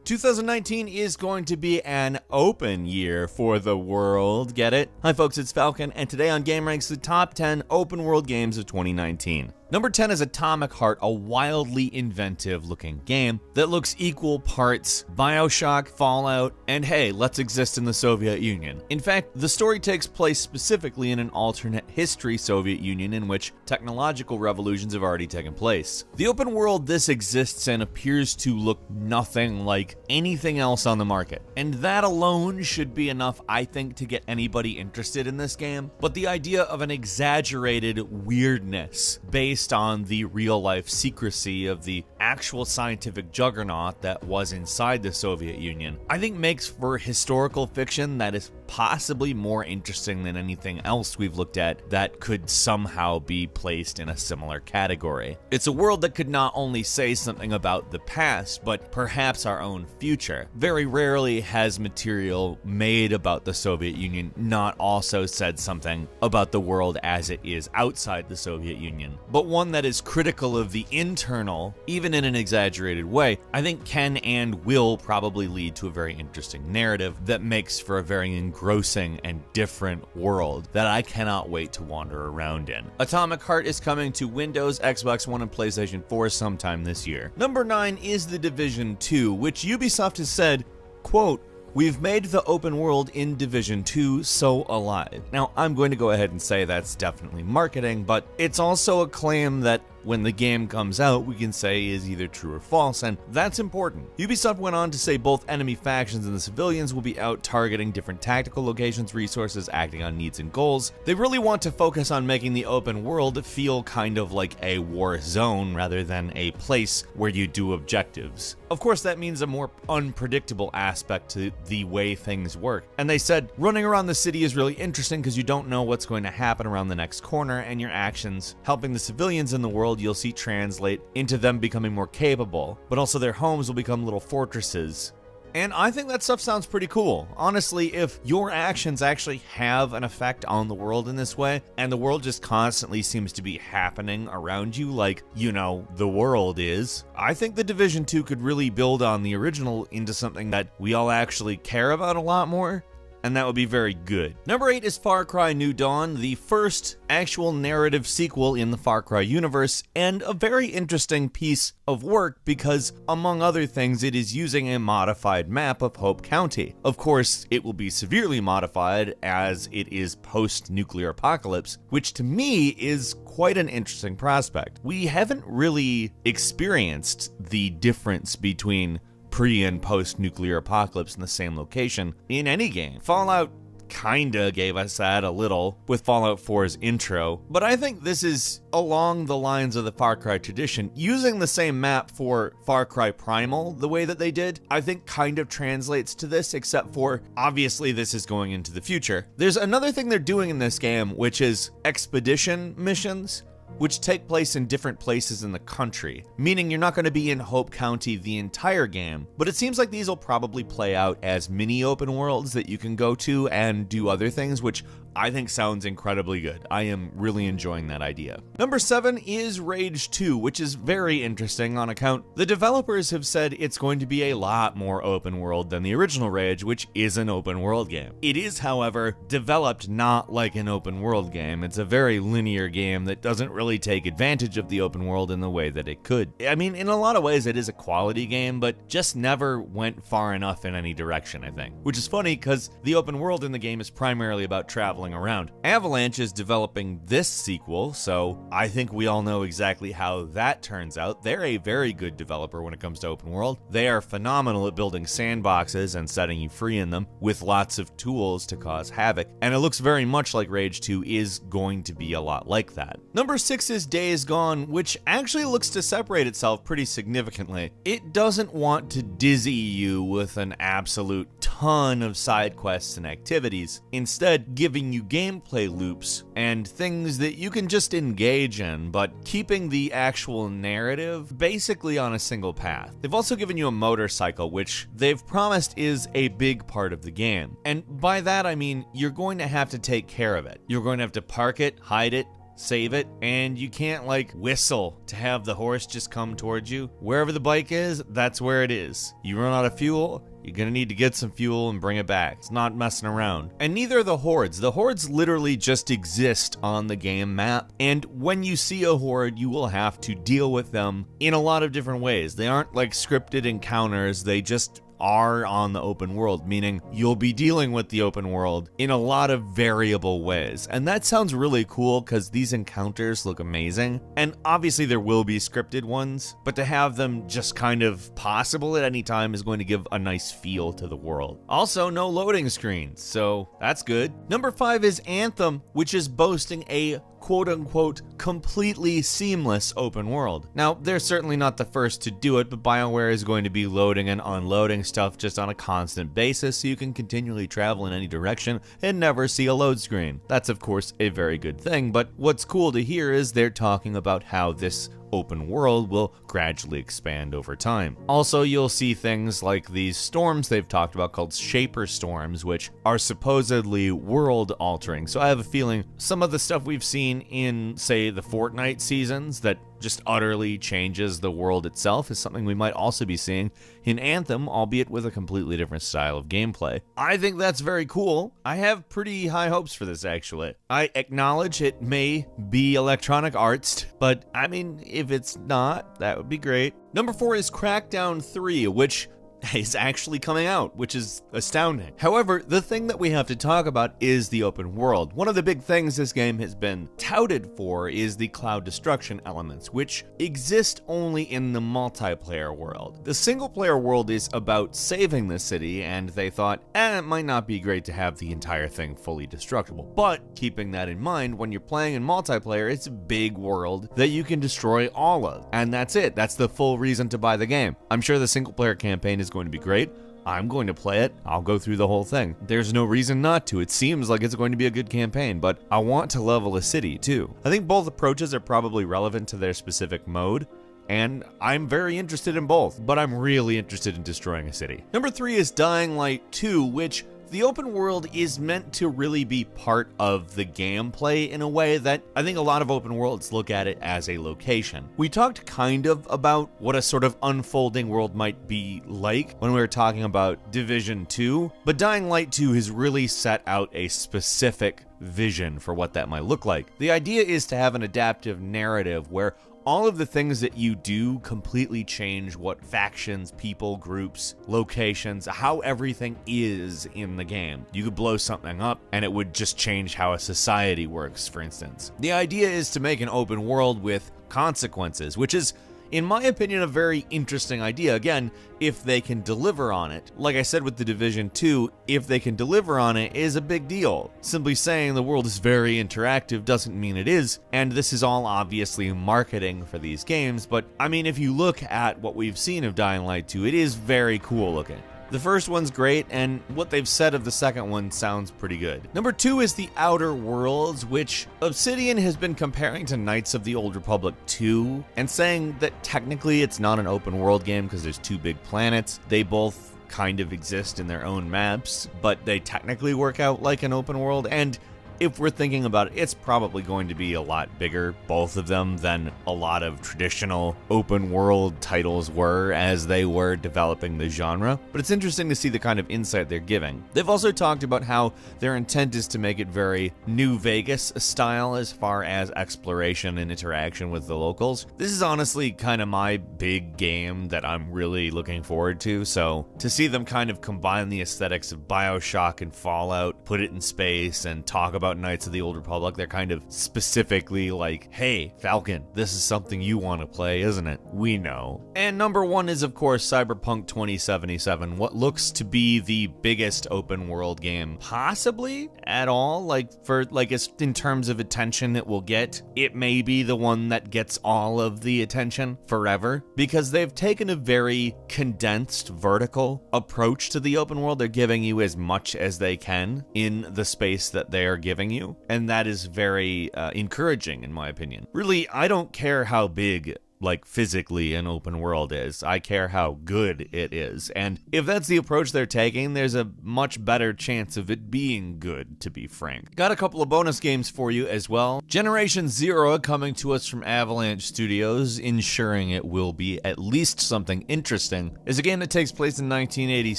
2019 is going to be an open year for the world, get it? Hi folks, it's Falcon, and today on GameRanks, the top 10 open world games of 2019. Number 10 is Atomic Heart, a wildly inventive looking game that looks equal parts BioShock, Fallout, and hey, let's exist in the Soviet Union. In fact, the story takes place specifically in an alternate history Soviet Union in which technological revolutions have already taken place. The open world this exists in appears to look nothing like anything else on the market, and that alone should be enough, I think, to get anybody interested in this game. But the idea of an exaggerated weirdness based on the real-life secrecy of the actual scientific juggernaut that was inside the Soviet Union, I think makes for historical fiction that is possibly more interesting than anything else we've looked at that could somehow be placed in a similar category. It's a world that could not only say something about the past, but perhaps our own future. Very rarely has material made about the Soviet Union not also said something about the world as it is outside the Soviet Union, but one that is critical of the internal, even in an exaggerated way, I think can and will probably lead to a very interesting narrative that makes for a very engrossing and different world that I cannot wait to wander around in. Atomic Heart is coming to Windows, Xbox One, and PlayStation 4 sometime this year. Number 9 is The Division 2, which Ubisoft has said, quote, "We've made the open world in Division 2 so alive." Now, I'm going to go ahead and say that's definitely marketing, but it's also a claim that when the game comes out, we can say is either true or false, and that's important. Ubisoft went on to say both enemy factions and the civilians will be out targeting different tactical locations, resources, acting on needs and goals. They really want to focus on making the open world feel kind of like a war zone rather than a place where you do objectives. Of course, that means a more unpredictable aspect to the way things work. And they said, running around the city is really interesting because you don't know what's going to happen around the next corner, and your actions helping the civilians in the world you'll see translate into them becoming more capable, but also their homes will become little fortresses. And I think that stuff sounds pretty cool. Honestly, if your actions actually have an effect on the world in this way, and the world just constantly seems to be happening around you like, you know, the world is, I think The Division 2 could really build on the original into something that we all actually care about a lot more. And that would be very good. Number 8 is Far Cry New Dawn, the first actual narrative sequel in the Far Cry universe, and a very interesting piece of work because, among other things, it is using a modified map of Hope County. Of course, it will be severely modified as it is post-nuclear apocalypse, which to me is quite an interesting prospect. We haven't really experienced the difference between pre- and post-nuclear apocalypse in the same location in any game. Fallout kinda gave us that a little with Fallout 4's intro, but I think this is along the lines of the Far Cry tradition. Using the same map for Far Cry Primal the way that they did, I think kind of translates to this, except for obviously this is going into the future. There's another thing they're doing in this game, which is expedition missions, which take place in different places in the country, meaning you're not going to be in Hope County the entire game, but it seems like these will probably play out as mini open worlds that you can go to and do other things, which I think sounds incredibly good. I am really enjoying that idea. Number 7 is Rage 2, which is very interesting on account the developers have said it's going to be a lot more open world than the original Rage, which is an open world game. It is, however, developed not like an open world game. It's a very linear game that doesn't really take advantage of the open world in the way that it could. I mean, in a lot of ways it is a quality game, but just never went far enough in any direction, I think. Which is funny because the open world in the game is primarily about traveling around. Avalanche is developing this sequel, so I think we all know exactly how that turns out. They're a very good developer when it comes to open world. They are phenomenal at building sandboxes and setting you free in them with lots of tools to cause havoc, and it looks very much like Rage 2 is going to be a lot like that. Number 6 is Days Gone, which actually looks to separate itself pretty significantly. It doesn't want to dizzy you with an absolute ton of side quests and activities, instead giving you gameplay loops and things that you can just engage in, but keeping the actual narrative basically on a single path. They've also given you a motorcycle, which they've promised is a big part of the game. And by that I mean you're going to have to take care of it. You're going to have to park it, hide it, save it, and you can't like whistle to have the horse just come towards you. Wherever the bike is, that's where it is. You run out of fuel, you're gonna need to get some fuel and bring it back. It's not messing around. And neither are the hordes. The hordes literally just exist on the game map, and when you see a horde, you will have to deal with them in a lot of different ways. They aren't like scripted encounters, they just are on the open world, meaning you'll be dealing with the open world in a lot of variable ways. And that sounds really cool because these encounters look amazing. And obviously there will be scripted ones, but to have them just kind of possible at any time is going to give a nice feel to the world. Also, no loading screens, so that's good. Number 5 is Anthem, which is boasting a quote-unquote completely seamless open world. Now, they're certainly not the first to do it, but BioWare is going to be loading and unloading stuff just on a constant basis, so you can continually travel in any direction and never see a load screen. That's of course a very good thing, but what's cool to hear is they're talking about how this open world will gradually expand over time. Also, you'll see things like these storms they've talked about called Shaper Storms, which are supposedly world altering. So I have a feeling some of the stuff we've seen in, say, the Fortnite seasons that just utterly changes the world itself is something we might also be seeing in Anthem, albeit with a completely different style of gameplay. I think that's very cool. I have pretty high hopes for this, actually. I acknowledge it may be Electronic Arts, but I mean, if it's not, that would be great. Number 4 is Crackdown 3, which is actually coming out, which is astounding. However, the thing that we have to talk about is the open world. One of the big things this game has been touted for is the cloud destruction elements, which exist only in the multiplayer world. The single player world is about saving the city, and they thought, it might not be great to have the entire thing fully destructible. But keeping that in mind, when you're playing in multiplayer, it's a big world that you can destroy all of. And that's it. That's the full reason to buy the game. I'm sure the single player campaign is going to be great. I'm going to play it. I'll go through the whole thing. There's no reason not to. It seems like it's going to be a good campaign, but I want to level a city too. I think both approaches are probably relevant to their specific mode, and I'm very interested in both, but I'm really interested in destroying a city. Number 3 is Dying Light 2, which the open world is meant to really be part of the gameplay in a way that I think a lot of open worlds look at it as a location. We talked kind of about what a sort of unfolding world might be like when we were talking about Division 2, but Dying Light 2 has really set out a specific vision for what that might look like. The idea is to have an adaptive narrative where all of the things that you do completely change what factions, people, groups, locations, how everything is in the game. You could blow something up and it would just change how a society works, for instance. The idea is to make an open world with consequences, which is, in my opinion, a very interesting idea. Again, if they can deliver on it. Like I said with the Division 2, if they can deliver on it is a big deal. Simply saying the world is very interactive doesn't mean it is, and this is all obviously marketing for these games, but I mean, if you look at what we've seen of Dying Light 2, it is very cool looking. The first one's great, and what they've said of the second one sounds pretty good. Number 2 is The Outer Worlds, which Obsidian has been comparing to Knights of the Old Republic 2, and saying that technically it's not an open world game because there's 2 big planets. They both kind of exist in their own maps, but they technically work out like an open world, and if we're thinking about it, it's probably going to be a lot bigger, both of them, than a lot of traditional open world titles were as they were developing the genre. But it's interesting to see the kind of insight they're giving. They've also talked about how their intent is to make it very New Vegas style as far as exploration and interaction with the locals. This is honestly kind of my big game that I'm really looking forward to, so to see them kind of combine the aesthetics of BioShock and Fallout, put it in space, and talk about Knights of the Old Republic, they're kind of specifically like, hey, Falcon, this is something you want to play, isn't it? We know. And number 1 is, of course, Cyberpunk 2077, what looks to be the biggest open world game possibly at all, in terms of attention it will get. It may be the one that gets all of the attention forever, because they've taken a very condensed vertical approach to the open world. They're giving you as much as they can in the space that they are giving you, and that is very encouraging in my opinion. Really, I don't care how big like physically an open world is. I care how good it is. And if that's the approach they're taking, there's a much better chance of it being good, to be frank. Got a couple of bonus games for you as well. Generation Zero, coming to us from Avalanche Studios, ensuring it will be at least something interesting, is a game that takes place in 1980s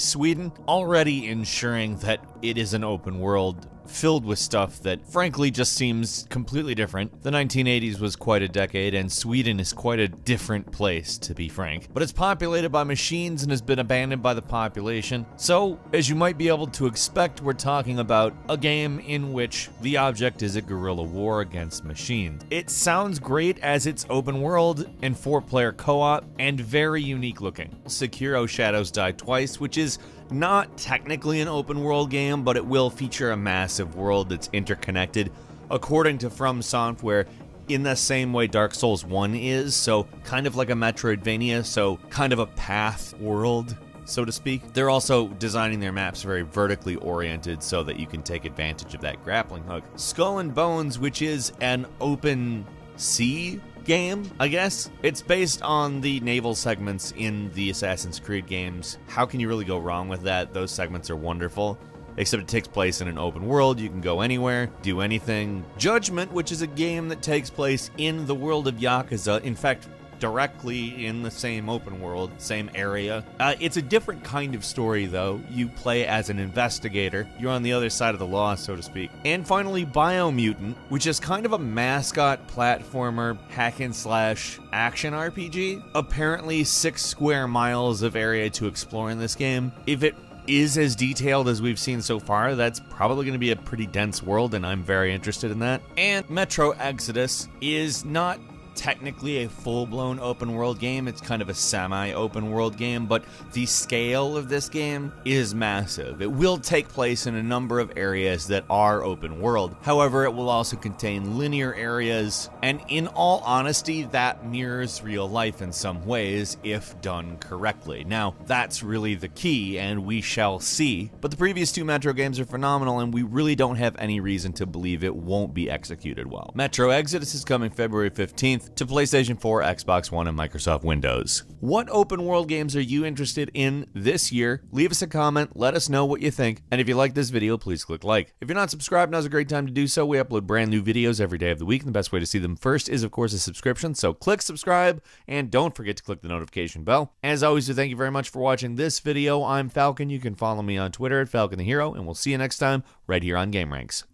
Sweden, already ensuring that it is an open world filled with stuff that frankly just seems completely different. The 1980s was quite a decade, and Sweden is quite a different place, to be frank. But it's populated by machines and has been abandoned by the population. So, as you might be able to expect, we're talking about a game in which the object is a guerrilla war against machines. It sounds great as it's open world and 4-player co-op and very unique looking. Sekiro Shadows Die Twice, which is not technically an open world game, but it will feature a massive world that's interconnected, according to From Software, in the same way Dark Souls 1 is, so kind of like a Metroidvania, so kind of a path world, so to speak. They're also designing their maps very vertically oriented so that you can take advantage of that grappling hook. Skull and Bones, which is an open sea game, I guess. It's based on the naval segments in the Assassin's Creed games. How can you really go wrong with that? Those segments are wonderful. Except it takes place in an open world. You can go anywhere, do anything. Judgment, which is a game that takes place in the world of Yakuza. In fact, directly in the same open world, same area. It's a different kind of story, though. You play as an investigator. You're on the other side of the law, so to speak. And finally, Biomutant, which is kind of a mascot platformer, hack and slash action RPG. Apparently 6 square miles of area to explore in this game. If it is as detailed as we've seen so far, that's probably going to be a pretty dense world, and I'm very interested in that. And Metro Exodus is not technically a full-blown open world game. It's kind of a semi-open world game, but the scale of this game is massive. It will take place in a number of areas that are open world. However, it will also contain linear areas, and in all honesty, that mirrors real life in some ways if done correctly. Now, that's really the key, and we shall see. But the previous 2 Metro games are phenomenal, and we really don't have any reason to believe it won't be executed well. Metro Exodus is coming February 15th to PlayStation 4, Xbox One, and Microsoft Windows. What open world games are you interested in this year? Leave us a comment, let us know what you think, and if you like this video, please click like. If you're not subscribed, now's a great time to do so. We upload brand new videos every day of the week, and the best way to see them first is, of course, a subscription, so click subscribe, and don't forget to click the notification bell. As always, thank you very much for watching this video. I'm Falcon. You can follow me on Twitter at Falcon the Hero, and we'll see you next time right here on GameRanks.